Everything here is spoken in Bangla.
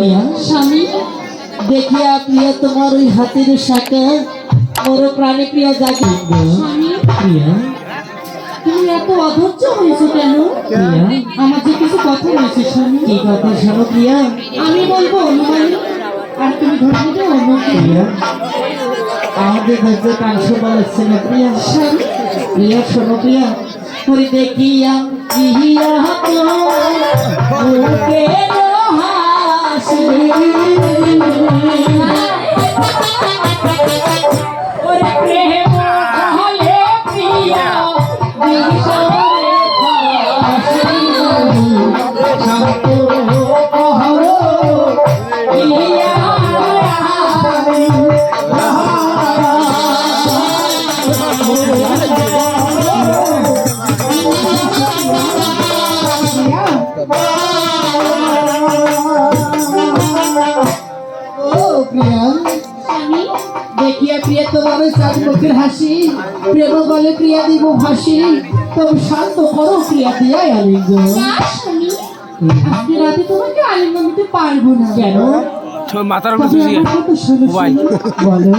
প্রিয়া স্বামী দেখিয়া প্রিয়া তোমার ওই হাতের শাখা মোর প্রাণে প্রিয়া জাগে স্বামী প্রিয়া তুমি এত অধৈর্য হয়েছো কেন? প্রিয়া আমার যে কিছু কথা রয়েছে স্বামী, কি কথা শোনো প্রিয়া আমি বলবো অনুমান আর তুমি ধরে যাও অন্য প্রিয়া আমাদের ধৈর্য কাংশ বলেছে না প্রিয়া স্বামী প্রিয়া শোনো প্রিয়া করে দেখিয়া প্রিয়া মুখে হাসি ওরে প্রেম হলে প্রিয়া বিষরে হাসি শান্ত কহর প্রিয়া স্বামী দেখিয়া প্রিয়া তোমার চাঁদ মুখের হাসি প্রেম বলে প্রিয়া দিব হাসি তবে শান্ত করো প্রিয়া দিয়া আলিঙ্গ না স্বামী, আজকে রাতে তোমাকে আলিঙ্গন দিতে পারবো না। কেন মাথার তবে উপর আমার কথা শোনো, মোবাইল। বলো